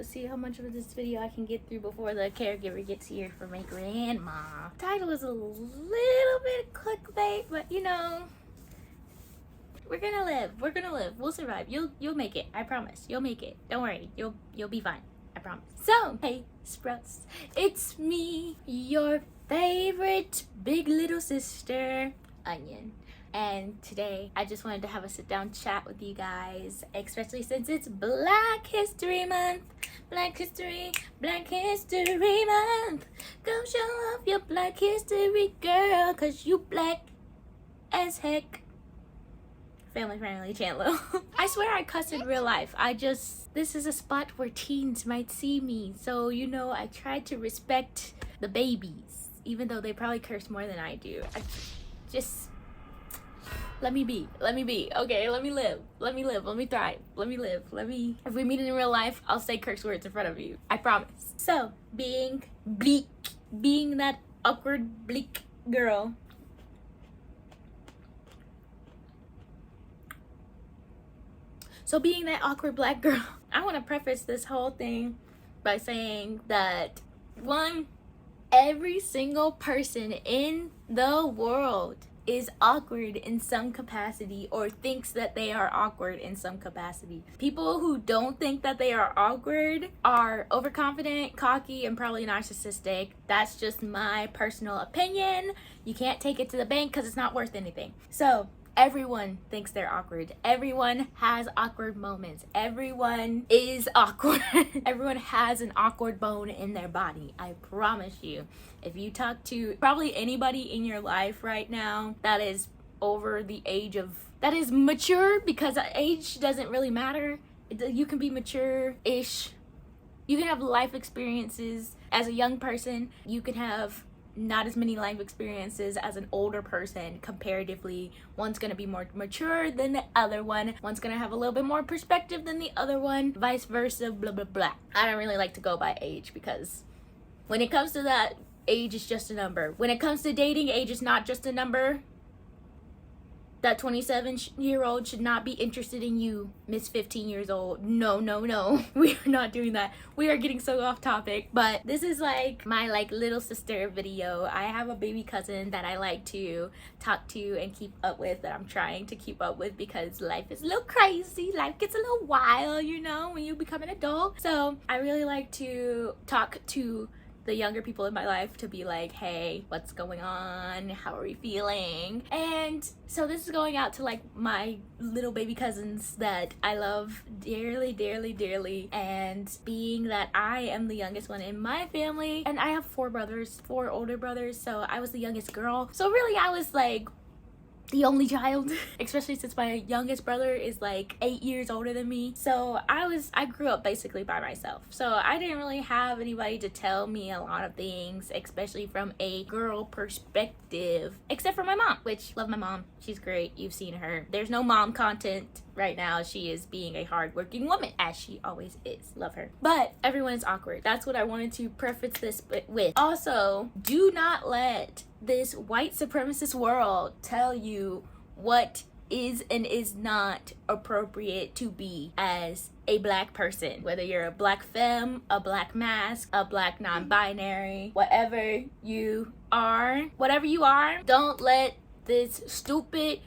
see how much of this video I can get through before the caregiver gets here for my grandma. Title is a little bit clickbait, but you know, we're gonna live. We're gonna live. We'll survive. You'll make it. I promise. You'll make it. Don't worry. You'll be fine. I promise. So, hey, Sprouts. It's me, your favorite big little sister, Onion. And today, I just wanted to have a sit-down chat with you guys, especially since it's Black History Month. Black History Month. Go show off your Black History, girl, cause you black as heck. Family friendly channel. I swear I cuss in real life. This is a spot where teens might see me. So, you know, I try to respect the babies, even though they probably curse more than I do. Let me be, okay? Let me live, let me thrive, let me live, if we meet in real life, I'll say curse words in front of you, I promise. So, being bleak, being that awkward bleak girl, being that awkward black girl, I want to preface this whole thing by saying that, one, every single person in the world is awkward in some capacity or thinks that they are awkward in some capacity. People who don't think that they are awkward are overconfident, cocky, and probably narcissistic. That's just my personal opinion. You can't take it to the bank because it's not worth anything. So, everyone thinks they're awkward. Everyone has awkward moments. Everyone is awkward. Everyone has an awkward bone in their body. I promise you. If you talk to probably anybody in your life right now that is over the age of, that is mature, because age doesn't really matter. You can be mature-ish. You can have life experiences as a young person. You can have not as many life experiences as an older person comparatively. One's gonna be more mature than the other one. One's gonna have a little bit more perspective than the other one. Vice versa, blah, blah, blah. I don't really like to go by age because when it comes to that, age is just a number. When it comes to dating, age is not just a number. That 27-year-old should not be interested in you, Miss 15 years old. No. We are not doing that. We are getting so off topic. But this is like my little sister video. I have a baby cousin that I like to talk to and keep up with, that I'm trying to keep up with because life is a little crazy. Life gets a little wild, you know, when you become an adult. So I really like to talk to the younger people in my life to be like, hey, what's going on? How are we feeling? And so this is going out to like my little baby cousins that I love dearly, dearly, dearly. And being that I am the youngest one in my family, and I have four older brothers, so I was the youngest girl. So really I was like the only child, especially since my youngest brother is like 8 years older than me. So I grew up basically by myself. So I didn't really have anybody to tell me a lot of things, especially from a girl perspective, except for my mom, which love my mom. She's great. You've seen her. There's no mom content right now. She is being a hardworking woman, as she always is. Love her. But everyone is awkward. That's what I wanted to preface this with. Also, do not let this white supremacist world tell you what is and is not appropriate to be as a black person. Whether you're a black femme, a black mask, a black non-binary, whatever you are, don't let this stupid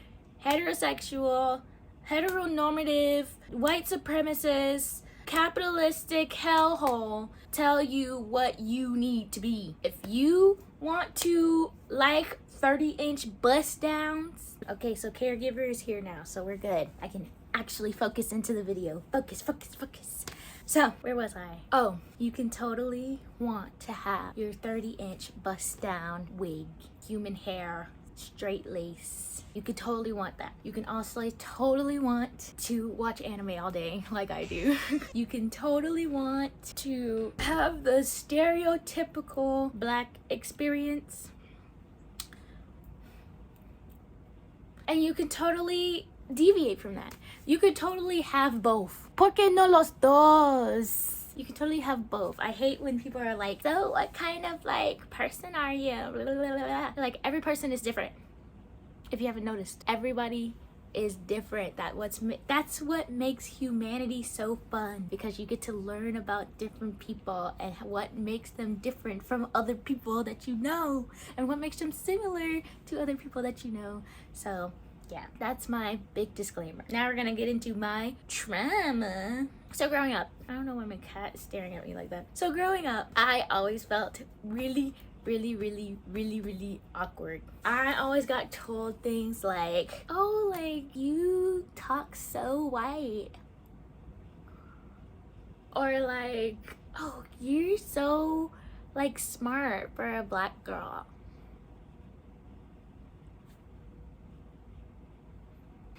heterosexual, heteronormative, white supremacist, capitalistic hellhole tell you what you need to be. If you want to like 30-inch bust downs, okay, so caregiver is here now, so we're good. I can actually focus into the video. Focus. So, where was I? Oh, you can totally want to have your 30-inch bust down wig, human hair, straight lace. You could totally want that. You can also totally want to watch anime all day like I do. You can totally want to have the stereotypical black experience. And you can totally deviate from that. You could totally have both. ¿Por qué no los dos? You can totally have both. I hate when people are like, so what kind of like person are you? Blah, blah, blah, blah. Like every person is different. If you haven't noticed, everybody is different. That's what makes humanity so fun, because you get to learn about different people and what makes them different from other people that you know, and what makes them similar to other people that you know. So yeah, that's my big disclaimer. Now we're gonna get into my trauma. So growing up, I don't know why my cat is staring at me like that. So growing up, I always felt really awkward. I always got told things like, oh, like, you talk so white, or like, oh, you're so like smart for a black girl.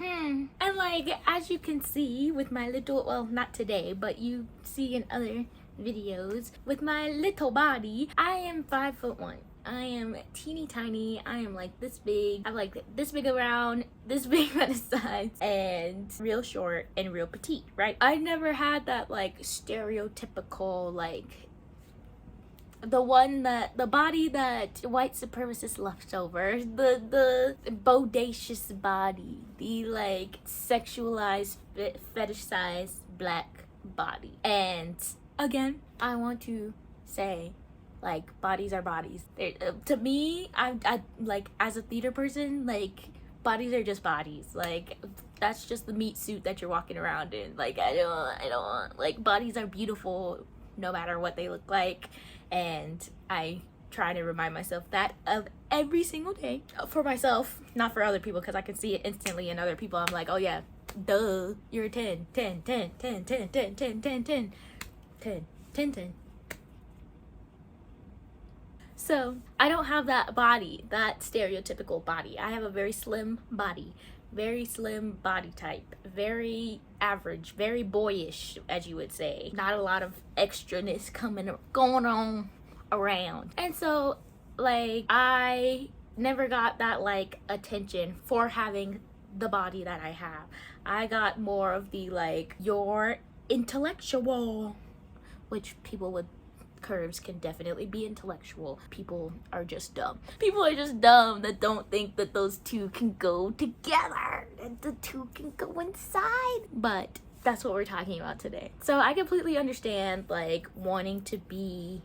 And like, as you can see with my little, well, not today, but you see in other videos, with my little body, I am 5'1". I am teeny tiny. I am like this big. I'm like this big around, this big on the sides, and real short and real petite, right? I never had that like stereotypical, like the body that white supremacists left over, the bodacious body, the like sexualized fetishized black body. And again, I want to say, like, bodies are bodies. To me, I like, as a theater person, like, bodies are just bodies. Like, that's just the meat suit that you're walking around in. Like, I don't like, bodies are beautiful no matter what they look like. And I try to remind myself that of every single day. For myself, not for other people, because I can see it instantly in other people. I'm like, oh yeah, duh, you're a 10, 10, 10, 10, 10, 10, 10, 10, 10, 10, 10, 10, 10. So I don't have that body, that stereotypical body. I have a very slim body, very slim body type, very average, very boyish, as you would say. Not a lot of extraness going on around. And so, like, I never got that like attention for having the body that I have. I got more of the like, you're intellectual, which people with curves can definitely be intellectual. People are just dumb. People are just dumb that don't think that those two can go together, that the two can go inside. But that's what we're talking about today. So I completely understand like wanting to be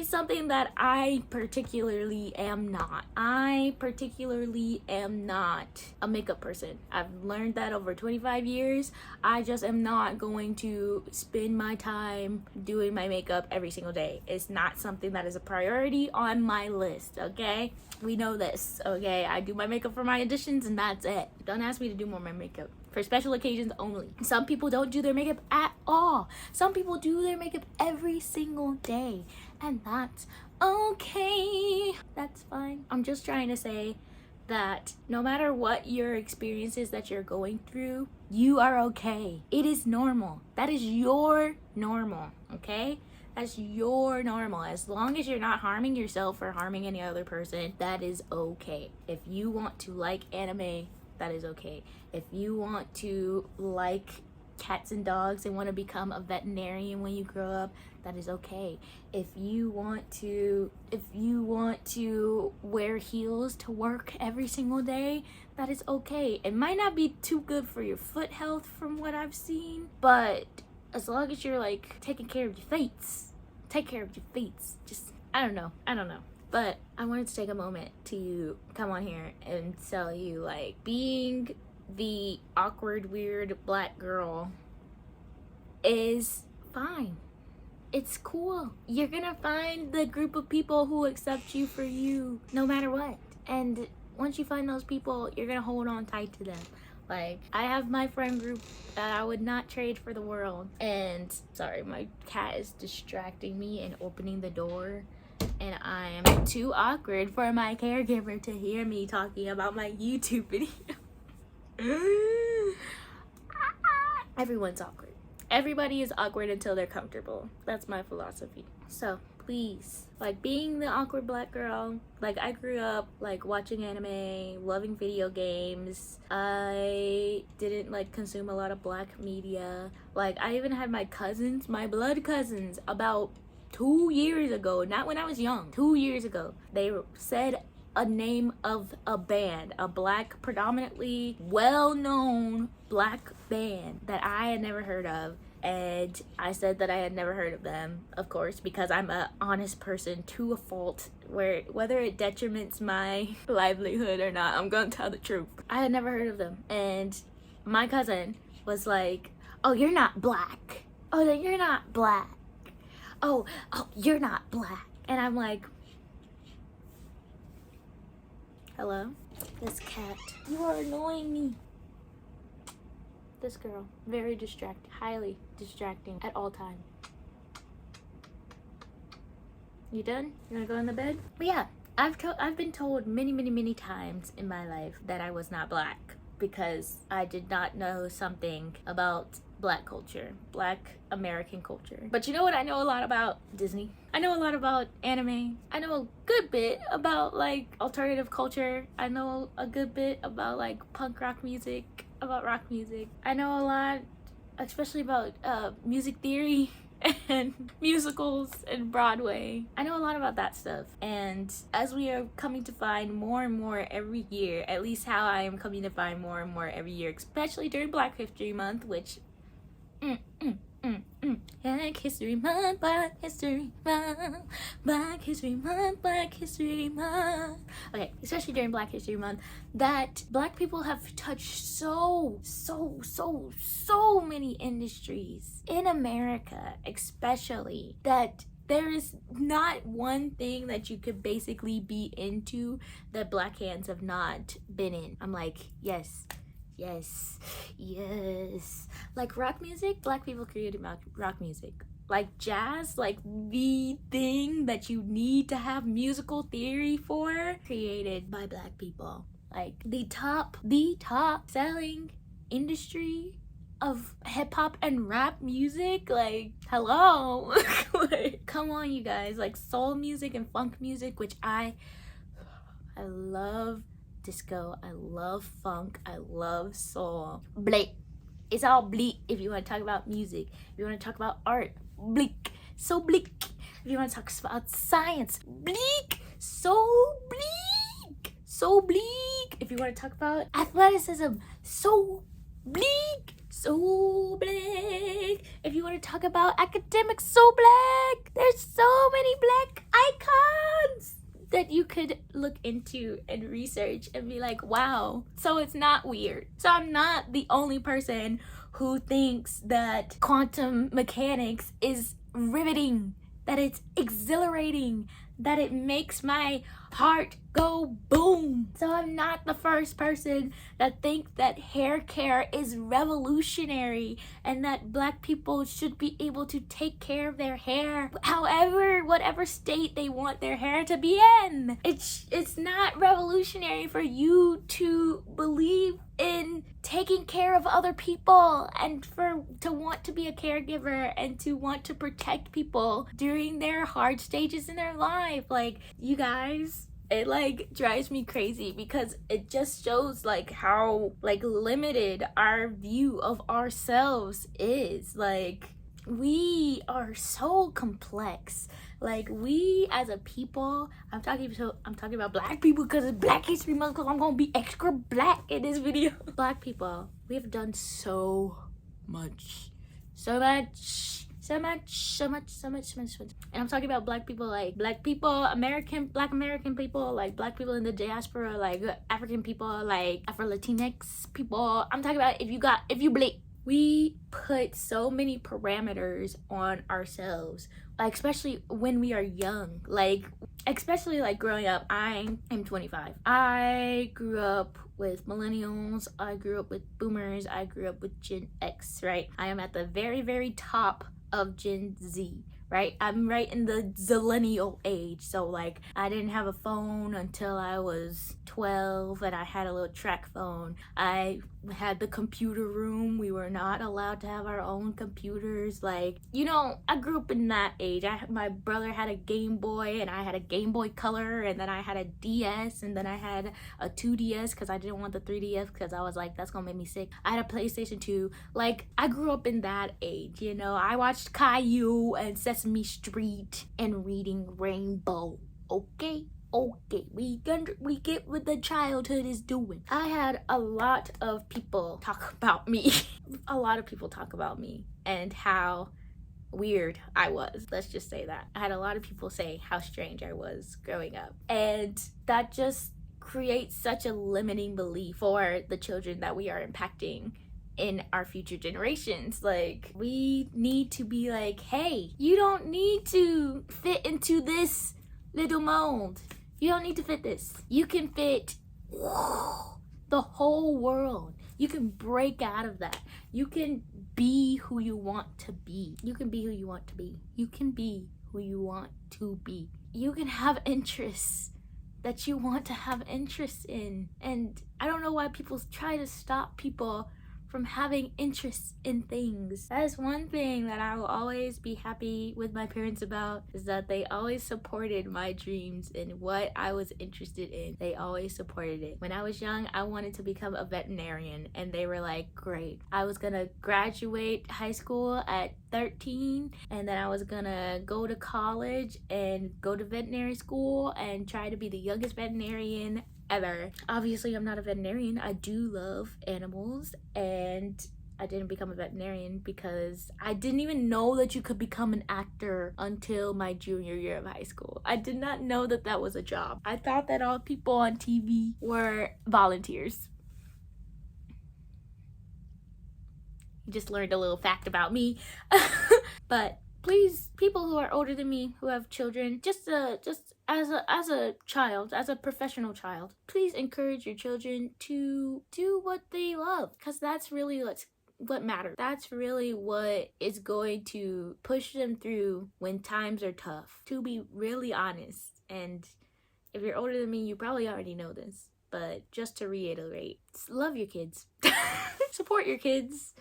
something that I particularly am not. I particularly am not a makeup person. I've learned that over 25 years. I just am not going to spend my time doing my makeup every single day. It's not something that is a priority on my list, okay? We know this, okay? I do my makeup for my auditions and that's it. Don't ask me to do more of my makeup. For special occasions only. Some people don't do their makeup at all. Some people do their makeup every single day. And that's okay. That's fine. I'm just trying to say that no matter what your experiences that you're going through, you are okay. It is normal. That is your normal, okay? That's your normal. As long as you're not harming yourself or harming any other person, that is okay. If you want to like anime, that is okay. If you want to like cats and dogs and want to become a veterinarian when you grow up, that is okay. If you want to wear heels to work every single day, that is okay. It might not be too good for your foot health from what I've seen, but as long as you're like taking care of your feet, take care of your feet. Just, I don't know. But I wanted to take a moment to come on here and tell you, like, being the awkward, weird black girl is fine. It's cool. You're gonna find the group of people who accept you for you no matter what. And once you find those people, you're gonna hold on tight to them. Like, I have my friend group that I would not trade for the world. And, sorry, my cat is distracting me and opening the door. And I am too awkward for my caregiver to hear me talking about my YouTube video. Everyone's awkward. Everybody is awkward until they're comfortable. That's my philosophy. So please, like, being the awkward black girl, like, I grew up like watching anime, loving video games. I didn't like consume a lot of black media. Like, I even had my cousins, my blood cousins, about 2 years ago, not when I was young, 2 years ago, they said a name of a band, a black, predominantly well-known black band that I had never heard of. And I said that I had never heard of them, of course, because I'm an honest person to a fault, where whether it detriments my livelihood or not, I'm gonna tell the truth. I had never heard of them. And my cousin was like, oh, you're not black. Oh, then you're not black. Oh, you're not black. And I'm like, hello? This cat. You are annoying me. This girl, very distracting, highly distracting at all times. You done? You wanna go in the bed? But yeah, I've been told many times in my life that I was not black because I did not know something about black culture, black American culture. But you know what I know a lot about? Disney. I know a lot about anime. I know a good bit about like alternative culture. I know a good bit about like punk rock music, about rock music. I know a lot, especially about music theory and musicals and Broadway. I know a lot about that stuff. And as we are coming to find more and more every year, at least how I am coming to find more and more every year, especially during Black History Month, which Black History Month, Black History Month, Black History Month, Black History Month. Okay, especially during Black History Month, that black people have touched so many industries in America, especially, that there is not one thing that you could basically be into that black hands have not been in. I'm like, yes. Like rock music, black people created rock music. Like jazz, like the thing that you need to have musical theory for, created by black people. Like the top selling industry of hip-hop and rap music, like hello. Like, come on, you guys. Like soul music and funk music, which I love. Disco, I love funk, I love soul. Bleak. It's all bleak if you want to talk about music. If you want to talk about art, bleak. So bleak. If you want to talk about science, bleak. So bleak. So bleak. If you want to talk about athleticism, so bleak. So bleak. If you want to talk about academics, so black. There's so many black icons that you could look into and research and be like, wow. So it's not weird. So I'm not the only person who thinks that quantum mechanics is riveting, that it's exhilarating, that it makes my heart go boom. So I'm not the first person that thinks that hair care is revolutionary and that black people should be able to take care of their hair however, whatever state they want their hair to be in. It's not revolutionary for you to believe in taking care of other people and to want to be a caregiver and to want to protect people during their hard stages in their life. Like, you guys, it like drives me crazy because it just shows like how like limited our view of ourselves is. Like, we are so complex. Like, we as a people, I'm talking about black people because it's Black History Month, because I'm gonna be extra black in this video. Black people, we have done so much. And I'm talking about black people, like black people, black American people, like black people in the diaspora, like African people, like Afro-Latinx people. I'm talking about if you black. We put so many parameters on ourselves, like especially when we are young, like especially like growing up. I am 25. I grew up with millennials, I grew up with boomers, I grew up with Gen X, right? I am at the very top of Gen Z, right? I'm right in the zillennial age. So like, I didn't have a phone until I was 12 and I had a little track phone. I had the computer room. We were not allowed to have our own computers. Like, you know, I grew up in that age. My brother had a Game Boy and I had a Game Boy Color, and then I had a DS, and then I had a 2DS because I didn't want the 3DS because I was like, that's gonna make me sick. I had a PlayStation 2. Like, I grew up in that age, you know. I watched Caillou and Sesame Street and Reading Rainbow. Okay. okay, we get what the childhood is doing. I had a lot of people talk about me. A lot of people talk about me and how weird I was. Let's just say that. I had a lot of people say how strange I was growing up. And that just creates such a limiting belief for the children that we are impacting in our future generations. Like, we need to be like, hey, you don't need to fit into this little mold. You don't need to fit this. You can fit the whole world. You can break out of that. You can be who you want to be. You can be who you want to be. You can be who you want to be. You can have interests that you want to have interests in. And I don't know why people try to stop people from having interests in things. That is one thing that I will always be happy with my parents about, is that they always supported my dreams and what I was interested in. They always supported it. When I was young, I wanted to become a veterinarian, and they were like, great. I was gonna graduate high school at 13, and then I was gonna go to college and go to veterinary school and try to be the youngest veterinarian ever. Obviously, I'm not a veterinarian. I do love animals, and I didn't become a veterinarian because I didn't even know that you could become an actor until my junior year of high school. I did not know that that was a job. I thought that all people on TV were volunteers. You just learned a little fact about me. But please, people who are older than me, who have children, just as a child, as a professional child, please encourage your children to do what they love, because that's really what matters. That's really what is going to push them through when times are tough, to be really honest. And if you're older than me, you probably already know this, but just to reiterate, love your kids. Support your kids.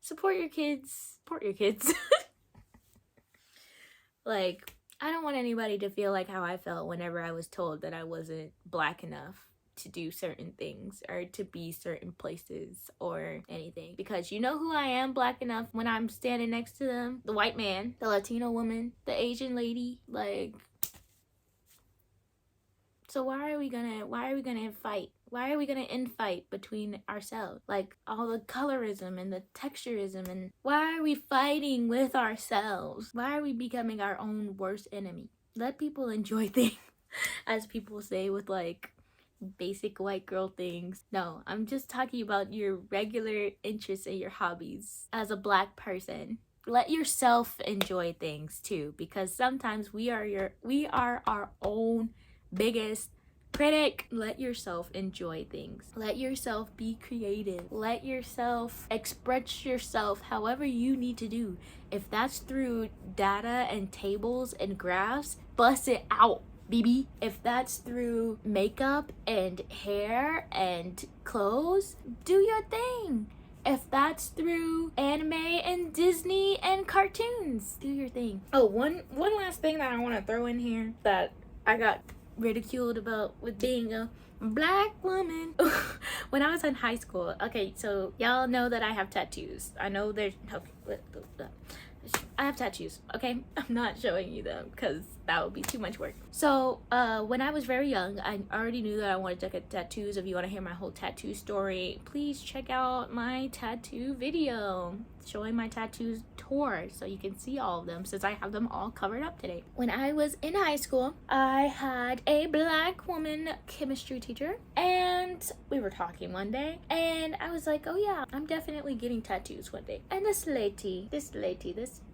Support your kids. Support your kids. Like, I don't want anybody to feel like how I felt whenever I was told that I wasn't black enough to do certain things or to be certain places or anything. Because you know who I am black enough when I'm standing next to them? The white man, the Latino woman, the Asian lady. Like, so why are we gonna fight? Why are we gonna infight between ourselves? Like, all the colorism and the texturism, and why are we fighting with ourselves? Why are we becoming our own worst enemy? Let people enjoy things, as people say with like basic white girl things. No, I'm just talking about your regular interests and your hobbies as a black person. Let yourself enjoy things too, because sometimes we are our own biggest critic. Let yourself enjoy things. Let yourself be creative. Let yourself express yourself however you need to do. If that's through data and tables and graphs, bust it out, baby. If that's through makeup and hair and clothes, do your thing. If that's through anime and Disney and cartoons, do your thing. Oh, one last thing that I want to throw in here that I got ridiculed about with being a black woman when I was in high school. Okay, so y'all know that I have tattoos. I know there's I have tattoos, okay? I'm not showing you them because that would be too much work. So when I was very young, I already knew that I wanted to get tattoos. If you want to hear my whole tattoo story, please check out my tattoo video showing my tattoos tour so you can see all of them, since I have them all covered up today. When I was in high school, I had a black woman chemistry teacher, and we were talking one day, and I was like, oh yeah, I'm definitely getting tattoos one day. And this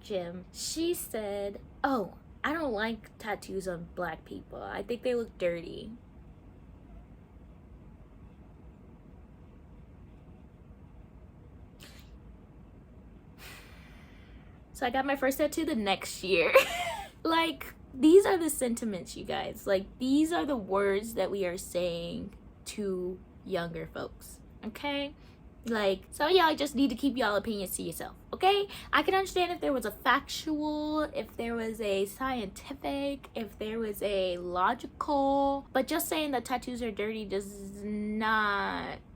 Jim, she said, oh, I don't like tattoos on black people. I think they look dirty. So I got my first tattoo the next year. Like, these are the sentiments, you guys. Like, these are the words that we are saying to younger folks, okay? Like, some of y'all just need to keep y'all opinions to yourself, okay? I can understand if there was a factual, if there was a scientific, if there was a logical, but just saying that tattoos are dirty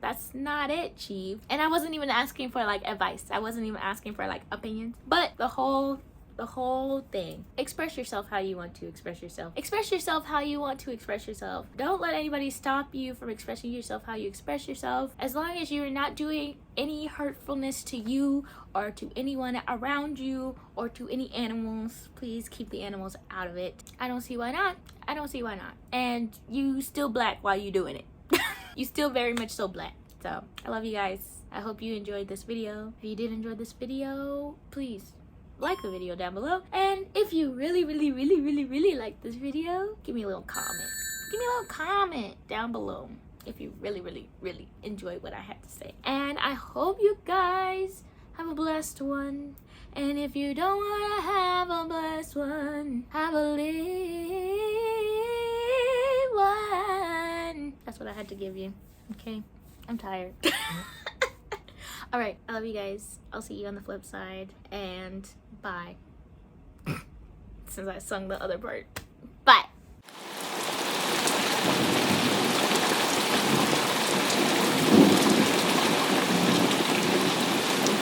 that's not it, chief. And I wasn't even asking for like advice. I wasn't even asking for like opinions. But the whole The whole thing. Express yourself how you want to express yourself. Express yourself how you want to express yourself. Don't let anybody stop you from expressing yourself how you express yourself. As long as you're not doing any hurtfulness to you or to anyone around you or to any animals, please keep the animals out of it. I don't see why not. I don't see why not. And you still black while you doing it. You still very much so black. So I love you guys. I hope you enjoyed this video. If you did enjoy this video, please like the video down below. And if you really like this video, give me a little comment. Give me a little comment down below if you really enjoyed what I had to say. And I hope you guys have a blessed one. And if you don't want to have a blessed one, have a lit one. That's what I had to give you. Okay? I'm tired. Alright, I love you guys. I'll see you on the flip side. And bye. Since I sung the other part.